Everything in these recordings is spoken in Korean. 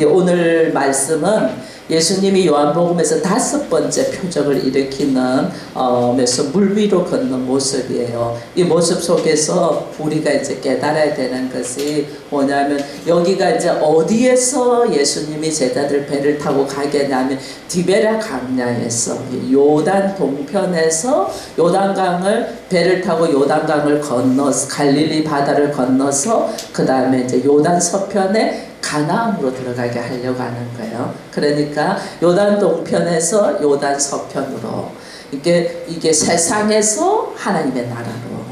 오늘 말씀은 예수님이 요한복음에서 5번째 표적을 일으키는 물 위로 걷는 모습이에요. 이 모습 속에서 우리가 이제 깨달아야 되는 것이 뭐냐면, 여기가 이제 어디에서 예수님이 제자들 배를 타고 가겠냐면 디베랴 강야에서, 요단 동편에서 요단강을 배를 타고 요단강을 건너서 갈릴리 바다를 건너서 그 다음에 이제 요단 서편에 가나안으로 들어가게 하려고 하는 거예요. 그러니까 요단 동편에서 요단 서편으로, 이게 세상에서 하나님의 나라로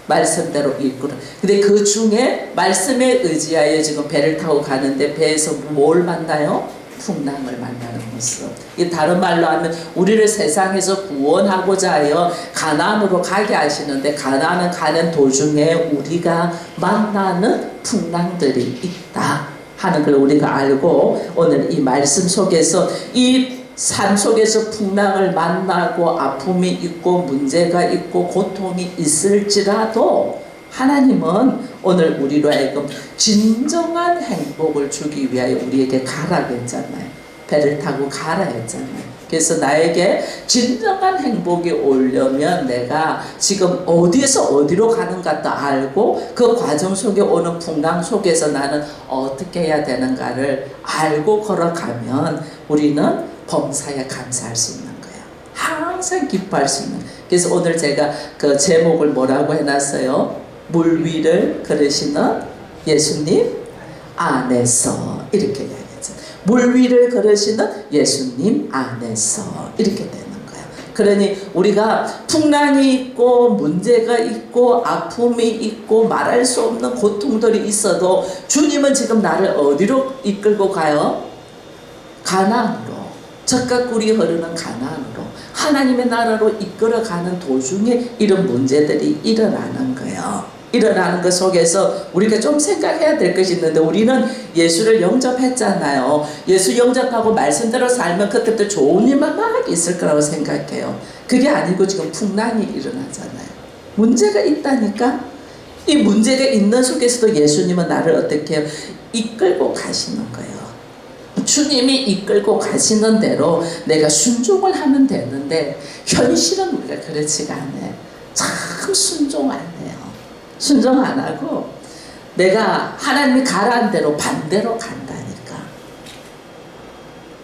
말씀대로 이끌어. 근데 그 중에 말씀에 의지하여 지금 배를 타고 가는데, 배에서 뭘 만나요? 풍랑을 만나는 모습. 이 다른 말로 하면 우리를 세상에서 구원하고자 하여 가나안으로 가게 하시는데, 가나안은 가는 도중에 우리가 만나는 풍랑들이 있다 하는 걸 우리가 알고, 오늘 이 말씀 속에서 이 산 속에서 풍랑을 만나고 아픔이 있고 문제가 있고 고통이 있을지라도 하나님은 오늘 우리로 하여금 진정한 행복을 주기 위하여 우리에게 가라고 했잖아요. 배를 타고 가라 했잖아요. 그래서 나에게 진정한 행복이 오려면 내가 지금 어디에서 어디로 가는가도 알고, 그 과정 속에 오는 풍랑 속에서 나는 어떻게 해야 되는가를 알고 걸어가면 우리는 범사에 감사할 수 있는 거예요. 항상 기뻐할 수 있는. 그래서 오늘 제가 그 제목을 뭐라고 해놨어요? 물 위를 걸으시는 예수님 안에서, 이렇게 이야기했죠. 물 위를 걸으시는 예수님 안에서, 이렇게 되는 거예요. 그러니 우리가 풍랑이 있고 문제가 있고 아픔이 있고 말할 수 없는 고통들이 있어도 주님은 지금 나를 어디로 이끌고 가요? 가나안으로, 젖과 꿀이 흐르는 가나안으로, 하나님의 나라로 이끌어가는 도중에 이런 문제들이 일어나는 거예요. 일어나는 것 속에서 우리가 좀 생각해야 될 것이 있는데, 우리는 예수를 영접했잖아요. 예수 영접하고 말씀대로 살면 그때부터 좋은 일만 막 있을 거라고 생각해요. 그게 아니고 지금 풍랑이 일어나잖아요. 문제가 있다니까. 이 문제가 있는 속에서도 예수님은 나를 어떻게 해요? 이끌고 가시는 거예요. 주님이 이끌고 가시는 대로 내가 순종을 하면 되는데, 현실은 우리가 그렇지가 않아요. 참 순종 안 해요. 순종 안 하고 내가 하나님이 가라는 대로 반대로 간다니까.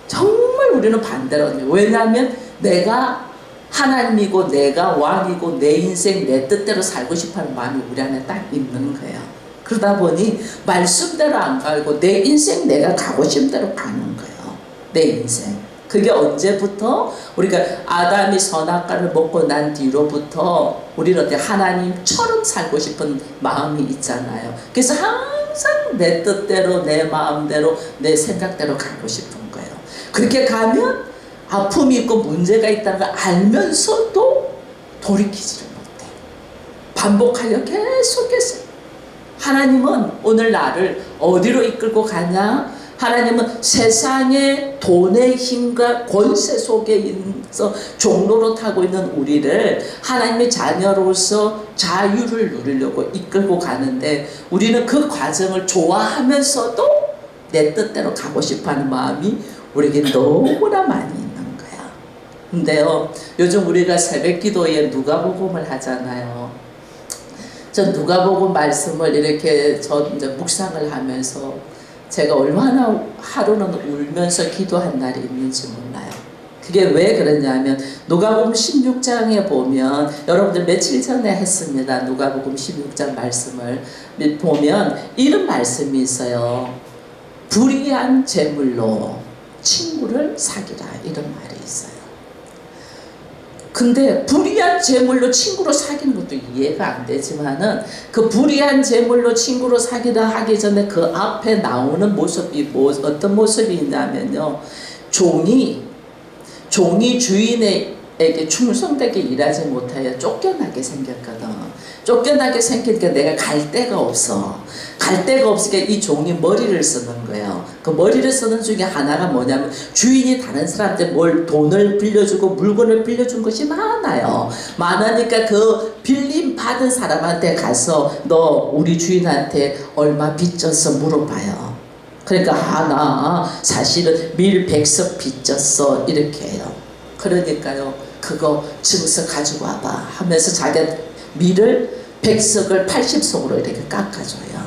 정말 우리는 반대로 해요. 왜냐하면 내가 하나님이고 내가 왕이고 내 인생 내 뜻대로 살고 싶어하는 마음이 우리 안에 딱 있는 거예요. 그러다 보니 말씀대로 안 가고 내 인생 내가 가고 싶은 대로 가는 거예요. 내 인생. 그게 언제부터? 우리가 아담이 선악과를 먹고 난 뒤로부터 우리는 어때? 하나님처럼 살고 싶은 마음이 있잖아요. 그래서 항상 내 뜻대로 내 마음대로 내 생각대로 가고 싶은 거예요. 그렇게 가면 아픔이 있고 문제가 있다는 걸 알면서도 돌이키지를 못해. 반복하여 계속해서. 하나님은 오늘 나를 어디로 이끌고 가냐? 하나님은 세상의 돈의 힘과 권세 속에 있어 종로로 타고 있는 우리를 하나님의 자녀로서 자유를 누리려고 이끌고 가는데, 우리는 그 과정을 좋아하면서도 내 뜻대로 가고 싶어하는 마음이 우리에게 너무나 많이 있는 거야. 근데요, 요즘 우리가 새벽 기도에 누가복음을 하잖아요. 전 누가복음 말씀을 이렇게 이제 묵상을 하면서 제가 얼마나 하루는 울면서 기도한 날이 있는지 몰라요. 그게 왜 그러냐면, 누가복음 16장에 보면, 여러분들 며칠 전에 했습니다. 누가복음 16장 말씀을 보면 이런 말씀이 있어요. 불의한 재물로 친구를 사귀라, 이런 말이 있어요. 근데 불의한 재물로 친구로 사귀는 것도 이해가 안 되지만은, 그 불의한 재물로 친구로 사귀다 하기 전에 그 앞에 나오는 모습이 어떤 모습이 있냐면요, 종이 주인에게 충성되게 일하지 못하여 쫓겨나게 생겼거든. 쫓겨나게 생기니까 내가 갈 데가 없어. 갈 데가 없으니까 이 종이 머리를 쓰는 거예요. 그 머리를 쓰는 중에 하나가 뭐냐면, 주인이 다른 사람한테 돈을 빌려주고 물건을 빌려준 것이 많아요. 많으니까 그 빌림 받은 사람한테 가서 너 우리 주인한테 얼마 빚져서 물어봐요. 그러니까 나 사실은 밀 100석 빚졌어 이렇게 해요. 그러니까요 그거 증서 가지고 와봐 하면서 자기가 밀을 100석을 80석으로 이렇게 깎아줘요.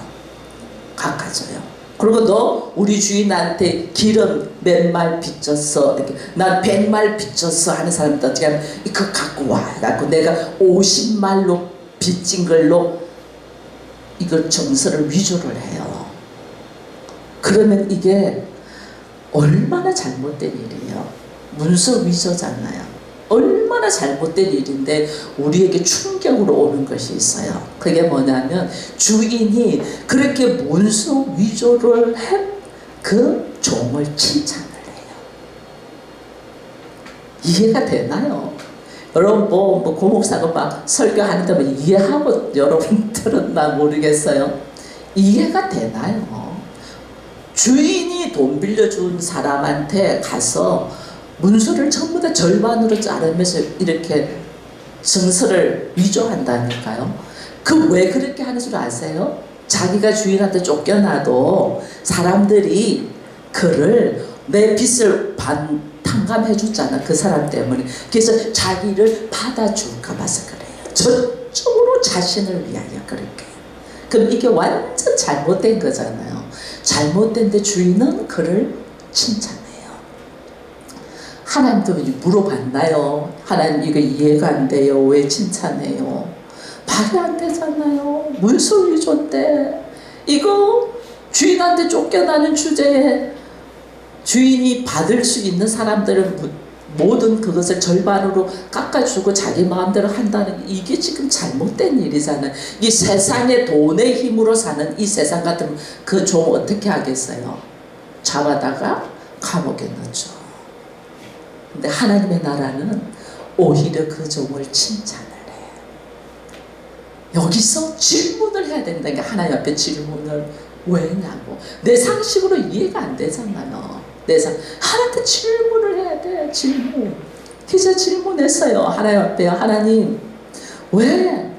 그리고 너 우리 주인한테 기름 몇 말 빚졌어 이렇게 난 100말 빚졌어 하는 사람들 어떻게 하면 그거 갖고 와 갖고 내가 50말로 빚진 걸로 이걸 정서를 위조를 해요. 그러면 이게 얼마나 잘못된 일이에요. 문서 위조잖아요. 얼마나 잘못된 일인데 우리에게 충격으로 오는 것이 있어요. 그게 뭐냐면 주인이 그렇게 문서 위조를 한 그 종을 칭찬을 해요. 이해가 되나요? 여러분 뭐 고목사가 막 설교하는데 뭐 이해하고 여러분 들었나 모르겠어요. 이해가 되나요? 주인이 돈 빌려준 사람한테 가서 문서를 전부 다 절반으로 자르면서 이렇게 증서를 위조한다니까요. 그 왜 그렇게 하는 줄 아세요? 자기가 주인한테 쫓겨나도 사람들이 그를 내 빚을 탕감해 줬잖아. 그 사람 때문에. 그래서 자기를 받아줄까 봐서 그래요. 저쪽으로 자신을 위하여 그렇게. 그럼 이게 완전 잘못된 거잖아요. 잘못된데 주인은 그를 칭찬해요. 하나님도 물어봤나요? 하나님 이거 이해가 안 돼요. 왜 칭찬해요? 말이 안 되잖아요. 문서 위조인데 이거 주인한테 쫓겨나는 주제에 주인이 받을 수 있는 사람들은 모든 그것을 절반으로 깎아주고 자기 마음대로 한다는 이게 지금 잘못된 일이잖아요. 이 세상의 돈의 힘으로 사는 이 세상 같으면 그 종 어떻게 하겠어요? 잡아다가 감옥에 넣죠. 근데 하나님의 나라는 오히려 그 종을 칭찬을 해요. 여기서 질문을 해야 된다니까. 하나님 앞에 질문을 왜냐고. 내 상식으로 이해가 안 되잖아요. 하나님한테 질문을 해야 돼. 질문. 그래서 질문했어요. 하나님 앞에. 하나님 왜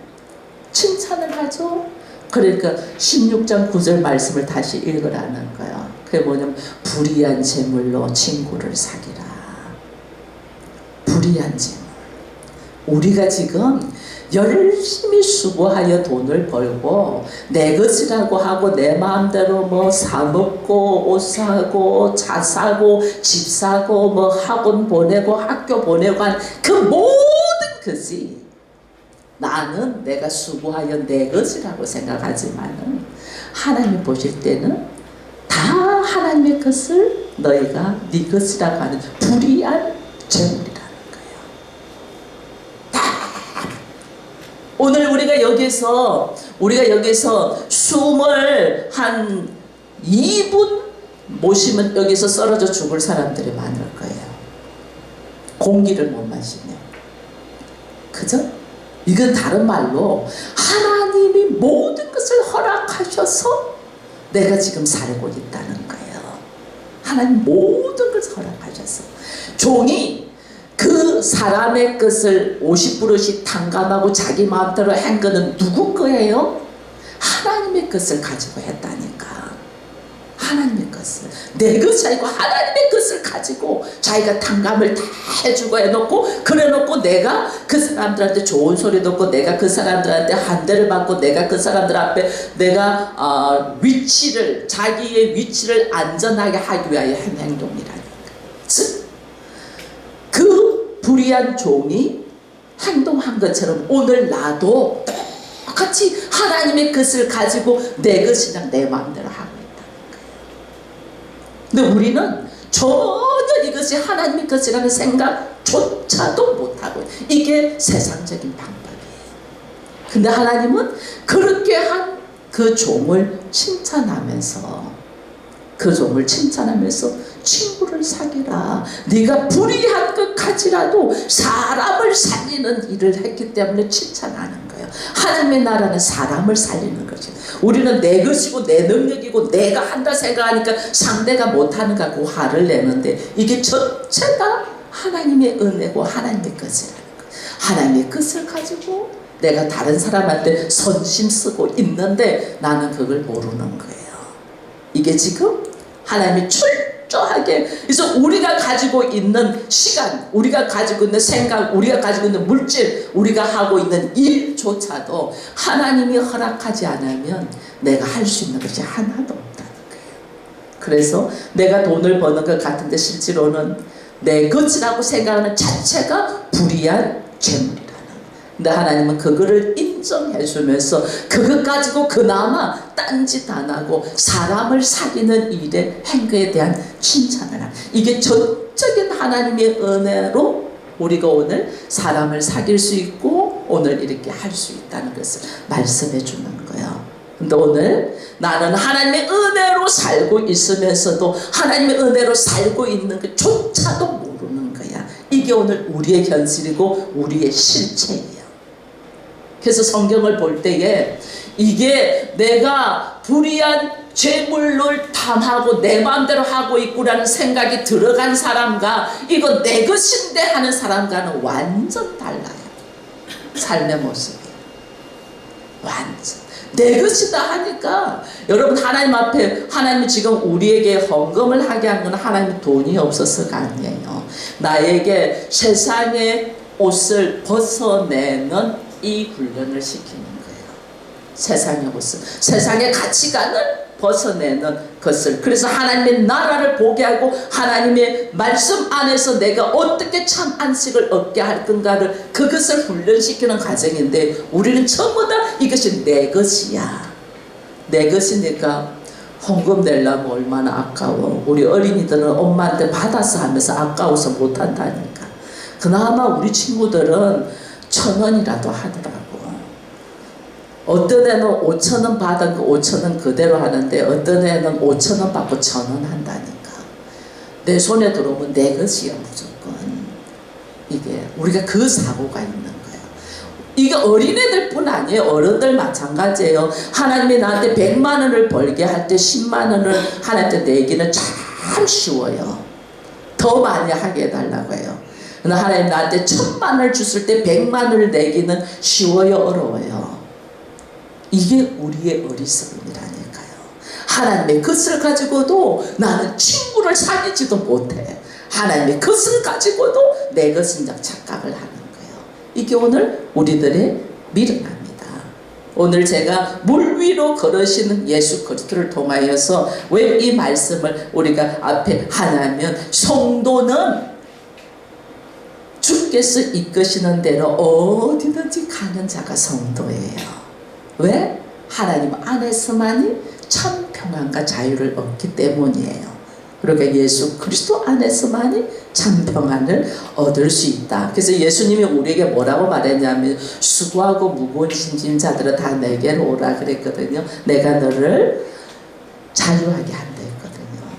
칭찬을 하죠? 그러니까 16장 9절 말씀을 다시 읽으라는 거예요. 그게 뭐냐면 불의한 재물로 친구를 사기라. 불의한 재물. 우리가 지금 열심히 수고하여 돈을 벌고 내 것이라고 하고 내 마음대로 뭐 사먹고 옷 사고 차 사고 집 사고 뭐 학원 보내고 학교 보내고 한 그 모든 것이 나는 내가 수고하여 내 것이라고 생각하지만은 하나님 보실 때는 다 하나님의 것을 너희가 네 것이라고 하는 불의한 재물이라는 거예요. 오늘 우리가 여기서 숨을 한 2분 모시면 여기서 쓰러져 죽을 사람들이 많을 거예요. 공기를 못 마시면. 그죠? 이건 다른 말로 하나님이 모든 것을 허락하셔서 내가 지금 살고 있다는 거예요. 하나님 모든 것을 허락하셔서. 종이 그 사람의 것을 50%씩 탕감하고 자기 마음대로 한 거는 누구 거예요? 하나님의 것을 가지고 했다니까. 하나님의 것을. 내 것이 아니고 하나님의 것을 가지고 자기가 탕감을 다 해주고 해놓고 그래놓고 내가 그 사람들한테 좋은 소리 듣고 내가 그 사람들한테 한대를 받고 내가 그 사람들 앞에 내가 자기의 위치를 안전하게 하기 위하여 한 행동이라는 즉 그 불의한 종이 행동한 것처럼 오늘 나도 똑같이 하나님의 것을 가지고 내 것이랑 내 마음대로 하고 있다는 거예요. 근데 우리는 전혀 이것이 하나님의 것이라는 생각조차도 못하고 이게 세상적인 방법이에요. 근데 하나님은 그렇게 한 그 종을 칭찬하면서 친구를 사귀라. 네가 불의한 것까지라도 사람을 살리는 일을 했기 때문에 칭찬하는 거예요. 하나님의 나라는 사람을 살리는 거죠. 우리는 내 것이고 내 능력이고 내가 한다 생각하니까 상대가 못하는 거 갖고 화를 내는데 이게 전체가 하나님의 은혜고 하나님의 것이라는 거예요. 하나님의 것을 가지고 내가 다른 사람한테 선심 쓰고 있는데 나는 그걸 모르는 거예요. 이게 지금 하나님이 철저하게. 그래서 우리가 가지고 있는 시간, 우리가 가지고 있는 생각, 우리가 가지고 있는 물질, 우리가 하고 있는 일조차도 하나님이 허락하지 않으면 내가 할 수 있는 것이 하나도 없다는 거예요. 그래서 내가 돈을 버는 것 같은데 실제로는 내 것이라고 생각하는 자체가 불의한 재물이라는. 근데 하나님은 그거를 인정해 주면서 그것 가지고 그나마 딴짓 안 하고 사람을 사귀는 일의 행위에 대한 칭찬을 하는. 이게 전적인 하나님의 은혜로 우리가 오늘 사람을 사귈 수 있고 오늘 이렇게 할 수 있다는 것을 말씀해 주는 거예요. 근데 오늘 나는 하나님의 은혜로 살고 있으면서도 하나님의 은혜로 살고 있는 것조차도 모르는 거야. 이게 오늘 우리의 현실이고 우리의 실체예요. 그래서 성경을 볼 때에 이게 내가 불의한 죄물을 탐하고 내 마음대로 하고 있구라는 생각이 들어간 사람과 이거 내 것인데 하는 사람과는 완전 달라요. 삶의 모습이 완전 내 것이다 하니까. 여러분, 하나님 앞에 하나님이 지금 우리에게 헌금을 하게 한 건 하나님 돈이 없어서가 아니에요. 나에게 세상의 옷을 벗어내는 이 훈련을 시키는 거예요. 세상의 옷을, 세상의 가치관을 벗어내는 것을. 그래서 하나님의 나라를 보게 하고 하나님의 말씀 안에서 내가 어떻게 참 안식을 얻게 할 건가를, 그것을 훈련시키는 과정인데 우리는 전부 다 이것이 내 것이야. 내 것이니까 헌금 내려면 얼마나 아까워. 우리 어린이들은 엄마한테 받아서 하면서 아까워서 못한다니까. 그나마 우리 친구들은 1,000원이라도 하더라고. 어떤 애는 5,000원 받은 거 5,000원 그대로 하는데 어떤 애는 5,000원 받고 1,000원 한다니까. 내 손에 들어오면 내 것이야 무조건. 이게 우리가 그 사고가 있는 거예요. 이게 어린애들뿐 아니에요. 어른들 마찬가지예요. 하나님이 나한테 100만 원을 벌게 할 때 10만 원을 하나님한테 내기는 참 쉬워요. 더 많이 하게 해달라고 해요. 그러나 하나님 나한테 1,000만 원을 줬을 때 100만 원을 내기는 쉬워요, 어려워요? 이게 우리의 어리석음이라니까요. 하나님의 것을 가지고도 나는 친구를 사귀지도 못해. 하나님의 것을 가지고도 내 것인 착각을 하는 거예요. 이게 오늘 우리들의 미련합니다. 오늘 제가 물 위로 걸으시는 예수 그리스도를 통하여서 왜 이 말씀을 우리가 앞에 하냐면, 성도는 주께서 이끄시는 대로 어디든지 가는 자가 성도예요. 왜? 하나님 안에서만이 참 평안과 자유를 얻기 때문이에요. 그러니까 예수 그리스도 안에서만이 참 평안을 얻을 수 있다. 그래서 예수님이 우리에게 뭐라고 말했냐면, 수고하고 무거운 짐진 자들은 다 내게로 오라 그랬거든요. 내가 너를 자유하게 한다 했거든요.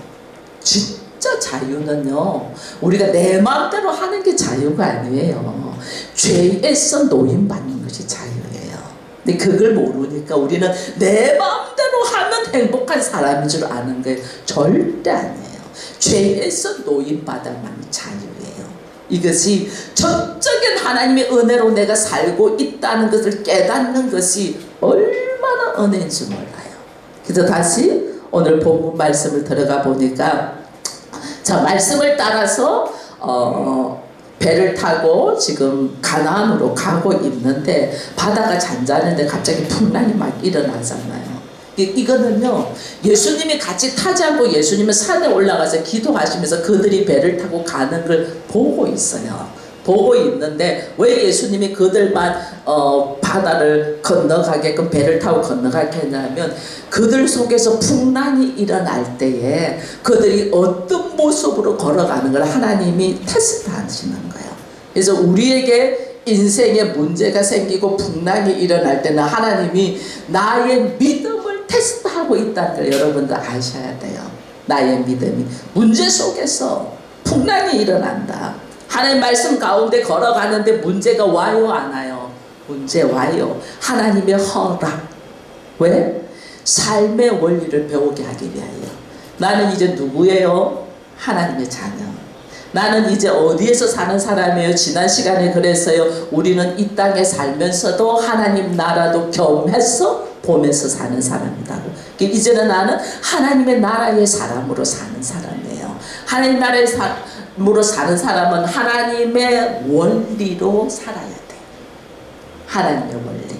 진짜 자유는요, 우리가 내 마음대로 하는 게 자유가 아니에요. 죄에서 노임받는 것이 자유예요. 근데 그걸 모르니까 우리는 내 마음대로 하면 행복한 사람인 줄 아는 거예요. 절대 아니에요. 죄에서 노임받을 만한 자유예요. 이것이 전적인 하나님의 은혜로 내가 살고 있다는 것을 깨닫는 것이 얼마나 은혜인지 몰라요. 그래서 다시 오늘 본문 말씀을 들어가 보니까, 자, 말씀을 따라서 배를 타고 지금 가나안으로 가고 있는데 바다가 잔잔한데 갑자기 풍랑이 막 일어나잖아요. 이거는요, 예수님이 같이 타지 않고 예수님은 산에 올라가서 기도하시면서 그들이 배를 타고 가는 걸 보고 있어요. 보고 있는데 왜 예수님이 그들만 바다를 건너가게끔 배를 타고 건너가게 했냐면, 그들 속에서 풍랑이 일어날 때에 그들이 어떤 모습으로 걸어가는 걸 하나님이 테스트하시는 거예요. 그래서 우리에게 인생에 문제가 생기고 풍랑이 일어날 때는 하나님이 나의 믿음을 테스트하고 있다는 걸 여러분들 아셔야 돼요. 나의 믿음이 문제 속에서 풍랑이 일어난다. 하나님 말씀 가운데 걸어가는데 문제가 와요, 안 와요? 문제 와요. 하나님의 허락. 왜? 삶의 원리를 배우게 하기 위하여. 나는 이제 누구예요? 하나님의 자녀. 나는 이제 어디에서 사는 사람이에요? 지난 시간에 그랬어요. 우리는 이 땅에 살면서도 하나님 나라도 겸해서 보면서 사는 사람이라고. 이제는 나는 하나님의 나라의 사람으로 사는 사람이에요. 하나님 나라의 사람으로 사는 사람은 하나님의 원리로 살아야 돼요. 하나님의 원리.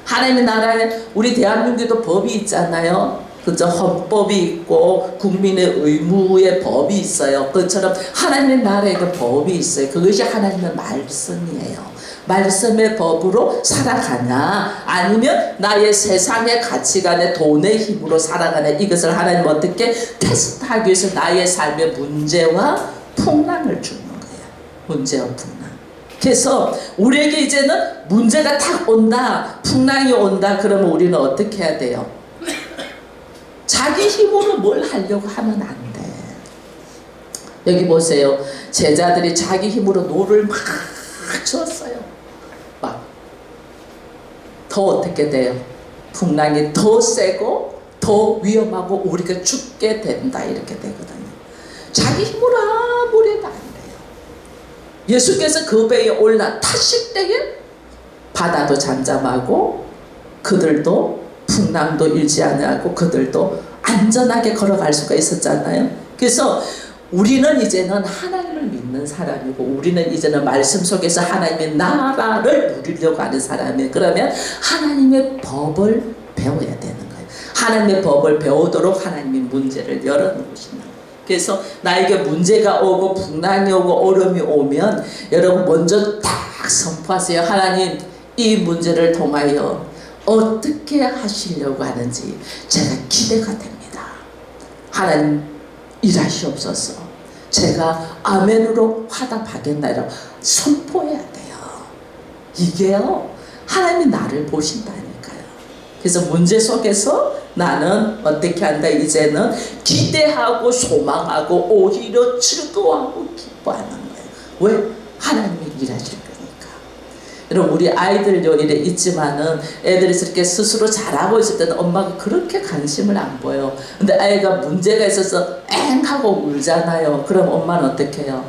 하나님의 나라에 우리 대한민국에도 법이 있잖아요. 그죠? 헌법이 있고 국민의 의무의 법이 있어요. 그처럼 하나님의 나라에도 법이 있어요. 그것이 하나님의 말씀이에요. 말씀의 법으로 살아가냐, 아니면 나의 세상의 가치관에 돈의 힘으로 살아가냐, 이것을 하나님 어떻게 테스트하기 위해서 나의 삶의 문제와 풍랑을 주는 거예요. 문제와 풍랑. 그래서 우리에게 이제는 문제가 딱 온다, 풍랑이 온다, 그러면 우리는 어떻게 해야 돼요? 자기 힘으로 뭘 하려고 하면 안 돼. 여기 보세요. 제자들이 자기 힘으로 노를 막 쳤어요. 막 더 어떻게 돼요? 풍랑이 더 세고 더 위험하고 우리가 죽게 된다, 이렇게 되거든요. 자기 힘으로 아무리 해도 안 돼요. 예수께서 그 배에 올라 타실 때에 바다도 잠잠하고 그들도 풍랑도 일지 않고 그들도 안전하게 걸어갈 수가 있었잖아요. 그래서 우리는 이제는 하나님을 믿는 사람이고, 우리는 이제는 말씀 속에서 하나님의 나라를 누리려고 하는 사람이에요. 그러면 하나님의 법을 배워야 되는 거예요. 하나님의 법을 배우도록 하나님의 문제를 열어놓으시는 거예요. 그래서 나에게 문제가 오고 풍랑이 오고 어려움이 오면 여러분 먼저 딱 선포하세요. 하나님, 이 문제를 통하여 어떻게 하시려고 하는지 제가 기대가 됩니다. 하나님 일하시옵소서. 제가 아멘으로 화답하겠나이라고 선포해야 돼요. 이게요, 하나님이 나를 보신다니까요. 그래서 문제 속에서 나는 어떻게 한다? 이제는 기대하고 소망하고 오히려 즐거워하고 기뻐하는 거예요. 왜? 하나님이 일하실 거예요. 여러분, 우리 아이들요 이래 있지만은 애들이 이렇게 스스로 잘하고 있을 때는 엄마가 그렇게 관심을 안 보여. 근데 아이가 문제가 있어서 엥 하고 울잖아요. 그럼 엄마는 어떻게 해요?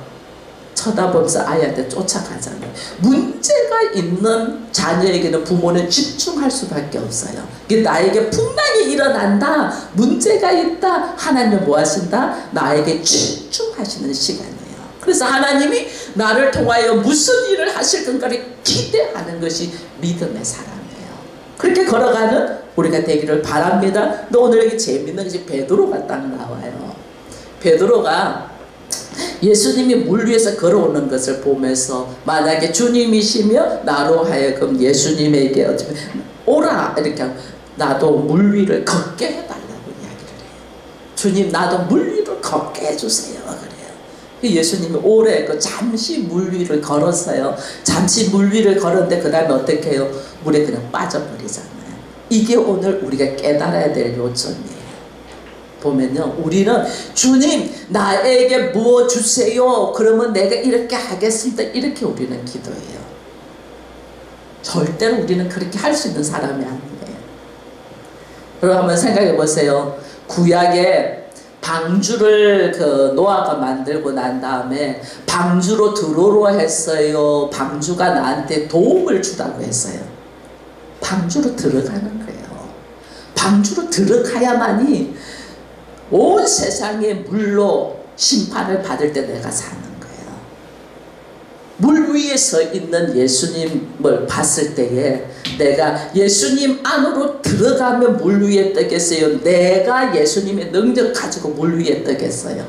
쳐다보면서 아이한테 쫓아가잖아요. 문제가 있는 자녀에게는 부모는 집중할 수밖에 없어요. 나에게 풍랑이 일어난다, 문제가 있다, 하나님은 뭐 하신다? 나에게 집중하시는 시간이에요. 그래서 하나님이 나를 통하여 무슨 일을 하실 건가를 기대하는 것이 믿음의 사람이에요. 그렇게 걸어가는 우리가 되기를 바랍니다. 근데 오늘 여기 재밌는 것이 베드로가 딱 나와요. 베드로가 예수님이 물 위에서 걸어오는 것을 보면서 만약에 주님이시며 나로 하여금 예수님에게 어쩌면 오라 이렇게 하고 나도 물 위를 걷게 해달라고 이야기를 해요. 주님, 나도 물 위를 걷게 해주세요. 그래요. 예수님이 오래 잠시 물 위를 걸었어요. 잠시 물 위를 걸었는데 그 다음에 어떻게 해요? 물에 그냥 빠져버리잖아요. 이게 오늘 우리가 깨달아야 될 요점이에요. 보면요, 우리는 주님 나에게 무엇 주세요, 그러면 내가 이렇게 하겠습니다, 이렇게 우리는 기도해요. 절대로 우리는 그렇게 할 수 있는 사람이 아니에요. 그럼 한번 생각해 보세요. 구약에 방주를 노아가 만들고 난 다음에 방주로 들어오라 했어요? 방주가 나한테 도움을 주라고 했어요? 방주로 들어가는 거예요. 방주로 들어가야만이 온 세상의 물로 심판을 받을 때 내가 사는 거예요. 물 위에 서 있는 예수님을 봤을 때에 내가 예수님 안으로 들어가면 물 위에 뜨겠어요? 내가 예수님의 능력 가지고 물 위에 뜨겠어요?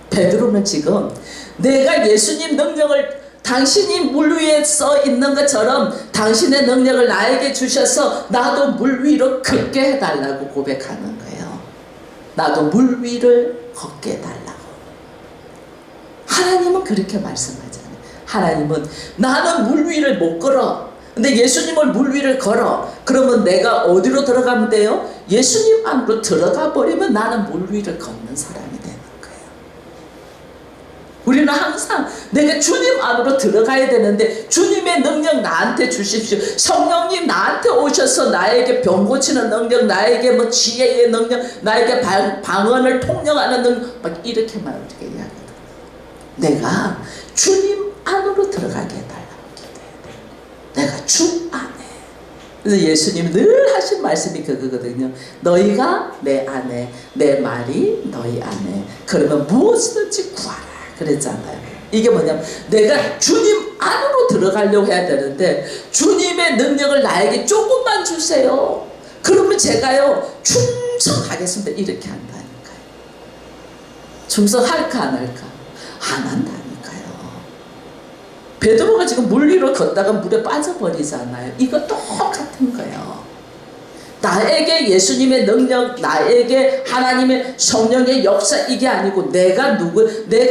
베드로는 지금 내가 예수님 능력을, 당신이 물 위에 서 있는 것처럼 당신의 능력을 나에게 주셔서 나도 물 위로 걷게 해달라고 고백하는 거예요. 나도 물 위를 걷게 해달라고. 하나님은 그렇게 말씀하잖아요. 하나님은 나는 물 위를 못 걸어. 근데 예수님을 물 위를 걸어. 그러면 내가 어디로 들어가면 돼요? 예수님 안으로 들어가 버리면 나는 물 위를 걷는 사람이 되는 거예요. 우리는 항상 내가 주님 안으로 들어가야 되는데 주님의 능력 나한테 주십시오. 성령님 나한테 오셔서 나에게 병 고치는 능력, 나에게 뭐 지혜의 능력, 나에게 방언을 통역하는 능력, 막 이렇게만 우리가 이야기해요. 내가 주님 안으로 들어가게 해달라고 기도해야 돼. 내가 주 안에 그래서 예수님이 늘 하신 말씀이 그거거든요. 너희가 내 안에, 내 말이 너희 안에, 그러면 무엇이든지 구하라 그랬잖아요. 이게 뭐냐면 내가 주님 안으로 들어가려고 해야 되는데 주님의 능력을 나에게 조금만 주세요. 그러면 제가요 충성하겠습니다 이렇게 한다니까요. 충성할까 안 할까? 안 한다니까요. 베드로가 지금 물 위로 걷다가 물에 빠져버리잖아요. 이거 똑같은 거예요. 나에게 예수님의 능력, 나에게 하나님의 성령의 역사 이게 아니고 내가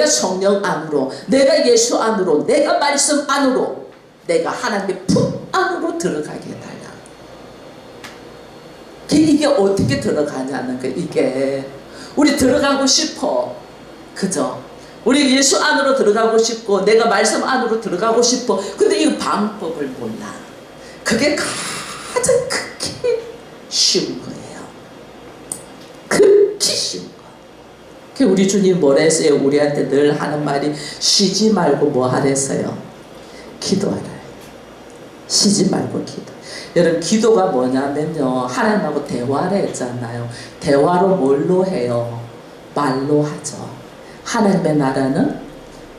성령 안으로, 내가 예수 안으로, 내가 말씀 안으로, 내가 하나님의 품 안으로 들어가게 해달라. 이게 어떻게 들어가냐는 거예요. 이게 우리 들어가고 싶어, 그죠? 우리 예수 안으로 들어가고 싶고 내가 말씀 안으로 들어가고 싶어. 근데 이 방법을 몰라. 그게 가장 극히 쉬운 거예요. 극히 쉬운 거. 우리 주님 뭐라 했어요? 우리한테 늘 하는 말이 쉬지 말고 뭐 하랬어요? 기도하라. 쉬지 말고 기도. 여러분 기도가 뭐냐면요 하나님하고 대화를 했잖아요. 대화로 뭘로 해요? 말로 하죠. 하나님의 나라는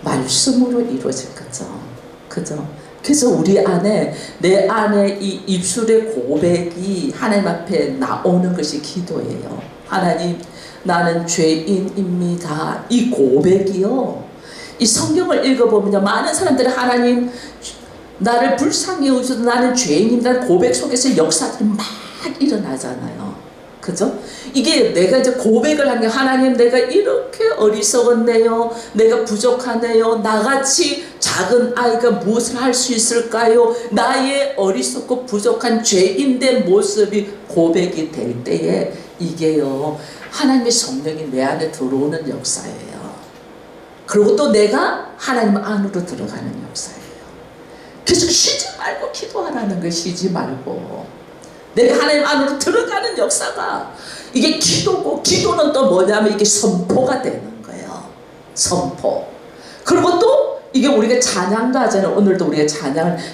말씀으로 이루어질 거죠. 그죠? 그래서 우리 안에, 내 안에 이 입술의 고백이 하나님 앞에 나오는 것이 기도예요. 하나님, 나는 죄인입니다. 이 고백이요. 이 성경을 읽어보면 많은 사람들이 하나님, 나를 불쌍히 여기셔도 나는 죄인입니다. 고백 속에서 역사들이 막 일어나잖아요. 그죠? 이게 내가 이제 고백을 한 게 하나님 내가 이렇게 어리석었네요. 내가 부족하네요. 나같이 작은 아이가 무엇을 할 수 있을까요? 나의 어리석고 부족한 죄인된 모습이 고백이 될 때에 이게요 하나님의 성령이 내 안에 들어오는 역사예요. 그리고 또 내가 하나님 안으로 들어가는 역사예요. 그래서 쉬지 말고 기도하라는 거 쉬지 말고 내가 하나님 안으로 들어가는 역사가 이게 기도고 기도는 또 뭐냐면 이게 선포가 되는 거예요. 선포. 그리고 또 이게 우리가 찬양도 하잖아요. 오늘도 우리가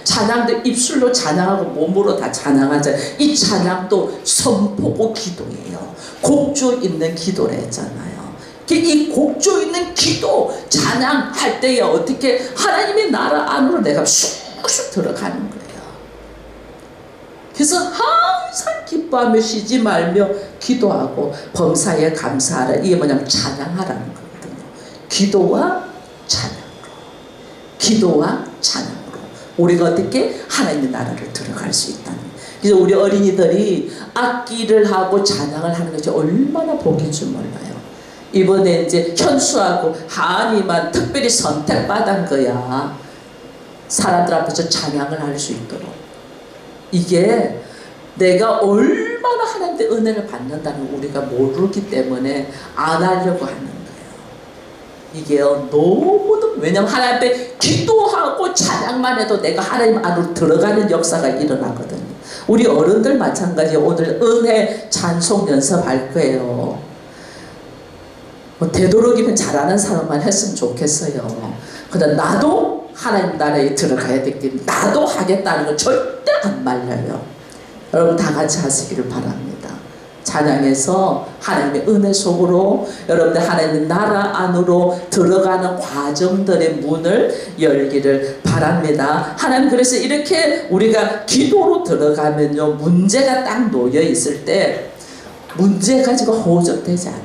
찬양도 입술로 찬양하고 몸으로 다 찬양하잖아요. 이 찬양도 선포고 기도예요. 곡조 있는 기도를 했잖아요. 이 곡조 있는 기도 찬양할 때에 어떻게 하나님의 나라 안으로 내가 쑥쑥 들어가는 거예요. 그래서 항상 기뻐하며 쉬지 말며 기도하고 범사에 감사하라. 이게 뭐냐면 찬양하라는 거거든요. 기도와 찬양으로. 기도와 찬양으로. 우리가 어떻게 하나님의 나라를 들어갈 수 있다는 거예요. 그래서 우리 어린이들이 악기를 하고 찬양을 하는 것이 얼마나 복인 줄 몰라요. 이번에 이제 현수하고 하은이만 특별히 선택받은 거야. 사람들 앞에서 찬양을 할 수 있도록. 이게 내가 얼마나 하나님의 은혜를 받는다는 걸 우리가 모르기 때문에 안 하려고 하는 거예요. 이게요 너무도 왜냐면 하나님 앞에 기도하고 찬양만 해도 내가 하나님 안으로 들어가는 역사가 일어나거든요. 우리 어른들 마찬가지예요. 오늘 은혜 찬송 연습할 거예요. 뭐 되도록이면 잘하는 사람만 했으면 좋겠어요. 그러나 나도 하나님 나라에 들어가야 되기 때문에 나도 하겠다는 건 절대 안 말려요. 여러분 다 같이 하시기를 바랍니다. 찬양해서 하나님의 은혜 속으로 여러분들 하나님의 나라 안으로 들어가는 과정들의 문을 열기를 바랍니다. 하나님 그래서 이렇게 우리가 기도로 들어가면요 문제가 딱 놓여 있을 때 문제 가지고 허우적대지 않아요.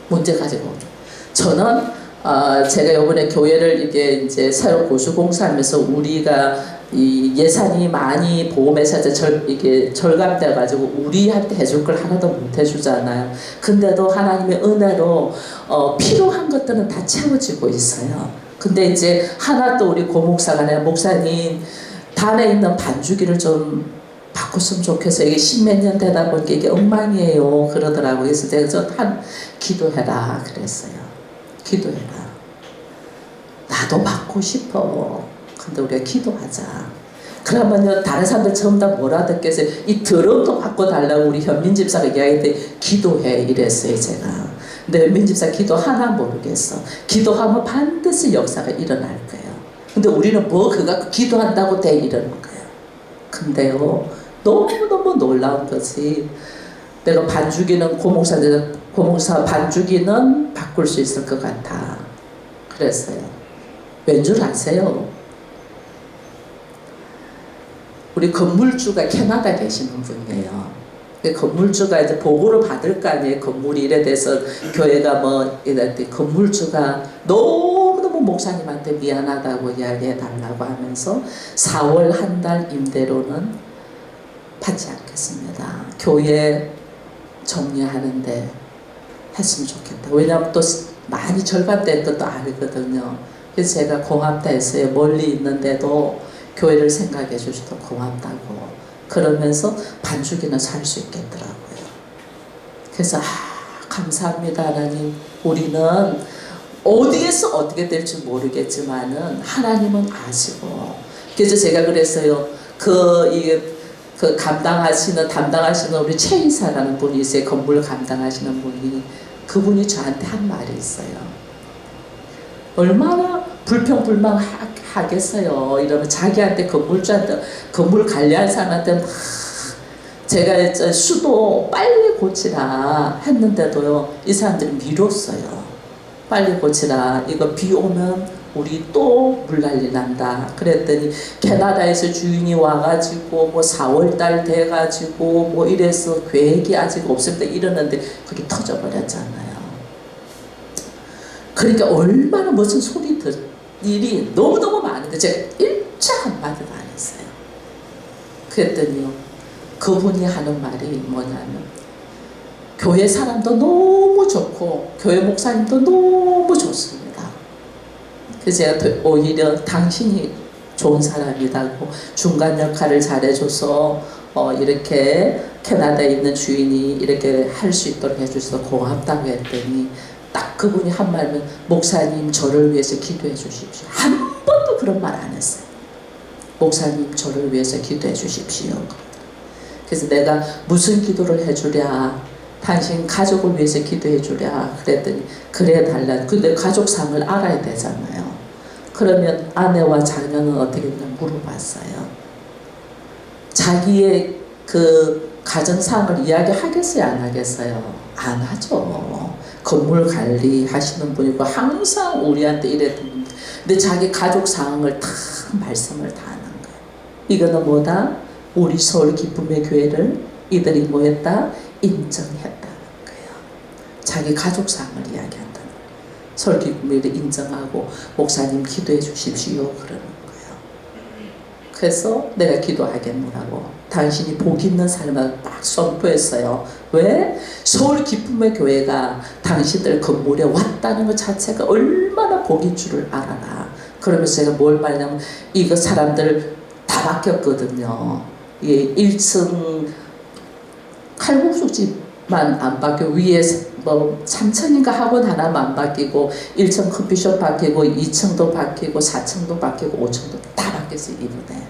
문제 가지고 저는 제가 이번에 교회를 이게 이제 새로 고수공사하면서 우리가 이 예산이 많이 보험회사에 이게 절감돼가지고 우리한테 해줄 걸 하나도 못 해주잖아요. 근데도 하나님의 은혜로 필요한 것들은 다 채워지고 있어요. 근데 이제 하나 또 우리 고목사가 내가 목사님 단에 있는 반주기를 좀 바꿨으면 좋겠어요. 이게 십몇 년 되다 보니까 이게 엉망이에요. 그러더라고요. 그래서 제가 기도해라 그랬어요. 기도해라. 나도 받고 싶어. 근데 우리가 기도하자. 그러면요 다른 사람들 전부 다 뭐라 듣겠어요. 이 드럼도 바꿔달라고 우리 현민 집사가 이야기했더니 기도해 이랬어요 제가. 근데 현민 집사 기도 하나 모르겠어. 기도하면 반드시 역사가 일어날 거예요. 근데 우리는 뭐 그거 기도한다고 돼 이러는 거예요. 근데요, 너무너무 놀라운 것이 내가 반주기는 고목사 반주기는 바꿀 수 있을 것 같아. 그랬어요. 왠 줄 아세요? 우리 건물주가 캐나다 계시는 분이에요. 건물주가 이제 보고를 받을 거 아니에요. 건물이 이래 돼서 교회가 뭐 이럴 때 건물주가 너무너무 목사님한테 미안하다고 이야기해 달라고 하면서 4월 한 달 임대료는 받지 않겠습니다. 교회 정리하는데 했으면 좋겠다. 왜냐하면 또 많이 절반된 것도 알거든요. 그래서 제가 고맙다 했어요. 멀리 있는데도 교회를 생각해 주셔서 고맙다고. 그러면서 반주기는 살 수 있겠더라고요. 그래서 감사합니다 하나님. 우리는 어디에서 어떻게 될지 모르겠지만은 하나님은 아시고. 그래서 제가 그랬어요. 담당하시는 우리 최 이사라는 분이 있어요. 건물 감당하시는 분이. 그분이 저한테 한 말이 있어요. 얼마나 불평불만하겠어요. 이러면 자기한테 건물주한테 건물 관리한 사람한테 막 제가 수도 빨리 고치라 했는데도요, 이 사람들이 미뤘어요. 빨리 고치라. 이거 비 오면 우리 또 물난리 난다. 그랬더니 캐나다에서 주인이 와가지고 뭐 4월달 돼가지고 뭐 이래서 계획이 아직 없을 때 이러는데 그게 터져버렸잖아요. 그러니까 얼마나 무슨 일이 너무너무 많은데 제가 일차 한마디도 안 했어요. 그랬더니요, 그분이 하는 말이 뭐냐면 교회 사람도 너무 좋고 교회 목사님도 너무 좋습니다. 그래서 제가 오히려 당신이 좋은 사람이라고 중간 역할을 잘해줘서 이렇게 캐나다에 있는 주인이 이렇게 할 수 있도록 해주셔서 고맙다고 했더니 딱 그분이 한 말은 목사님 저를 위해서 기도해 주십시오. 한 번도 그런 말 안 했어요. 목사님 저를 위해서 기도해 주십시오. 그래서 내가 무슨 기도를 해주랴, 당신 가족을 위해서 기도해 주랴 그랬더니 그래 달라. 근데 가족상을 알아야 되잖아요. 그러면 아내와 자녀는 어떻게 했냐 물어봤어요. 자기의 그 가정상을 이야기하겠어요 안 하겠어요? 안 하죠. 건물 관리하시는 분이고 항상 우리한테 이랬던 분인데, 근데 자기 가족 상황을 다 말씀을 다 하는 거예요. 이거는 뭐다? 우리 서울 기쁨의 교회를 이들이 뭐했다? 인정했다는 거예요. 자기 가족 상황을 이야기한다는 거예요. 서울 기쁨의 교회를 인정하고 목사님 기도해 주십시오 그러는 거예요. 그래서 내가 기도하겠노라고 당신이 복 있는 삶을 딱 선포했어요. 왜? 서울 기쁨의 교회가 당신들 건물에 왔다는 것 자체가 얼마나 복인 줄을 알아라. 그러면서 제가 뭘 말하냐면 이거 사람들 다 바뀌었거든요. 예, 1층 칼국수집만 안 바뀌고 위에 뭐 3층인가 학원 하나만 안 바뀌고 1층 커피숍 바뀌고 2층도 바뀌고 4층도 바뀌고 5층도 다 바뀌었어요 이번에.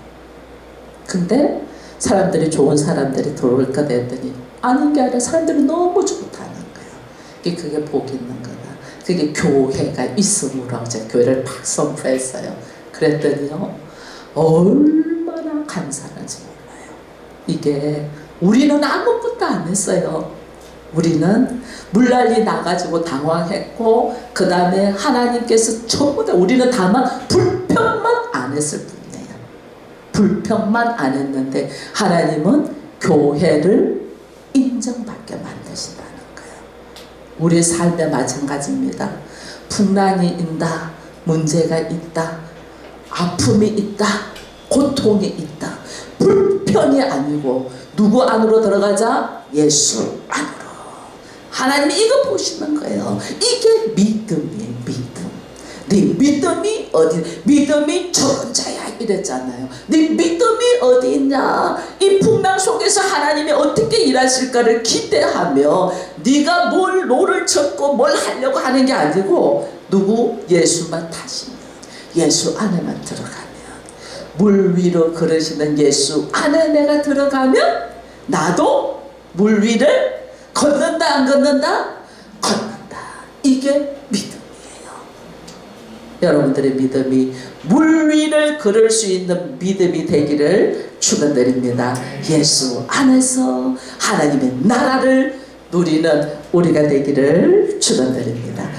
근데 사람들이 좋은 사람들이 들어올까 했더니 아닌 게 아니라 사람들이 너무 좋다는 거예요. 그게 복 있는 거다. 그게 교회가 있음으로 제가 교회를 팍 선포했어요. 그랬더니요 얼마나 감사한지 몰라요. 이게 우리는 아무것도 안 했어요. 우리는 물난리 나가지고 당황했고 그 다음에 하나님께서 전부 다 우리는 다만 불평만 안 했을 뿐이에요. 불평만 안 했는데 하나님은 교회를 인정받게 만드신다는 거예요. 우리의 삶에 마찬가지입니다. 풍랑이 있다, 문제가 있다, 아픔이 있다, 고통이 있다. 불평이 아니고 누구 안으로 들어가자? 예수 안으로. 하나님이 이거 보시는 거예요. 이게 믿음이에요. 믿음. 네 믿음이 어디? 믿음이 적은 자야 이랬잖아요. 네 믿음이 어디 있냐? 이 풍랑 속에서 하나님이 어떻게 일하실까를 기대하며 네가 뭘 노를 젓고 뭘 하려고 하는 게 아니고 누구? 예수만 타시면, 예수 안에만 들어가면, 물 위로 걸으시는 예수 안에 내가 들어가면 나도 물 위를 걷는다 안 걷는다? 걷는다. 이게 믿음이에요. 여러분들의 믿음이 물 위를 걸을 수 있는 믿음이 되기를 축원드립니다. 예수 안에서 하나님의 나라를 누리는 우리가 되기를 축원드립니다.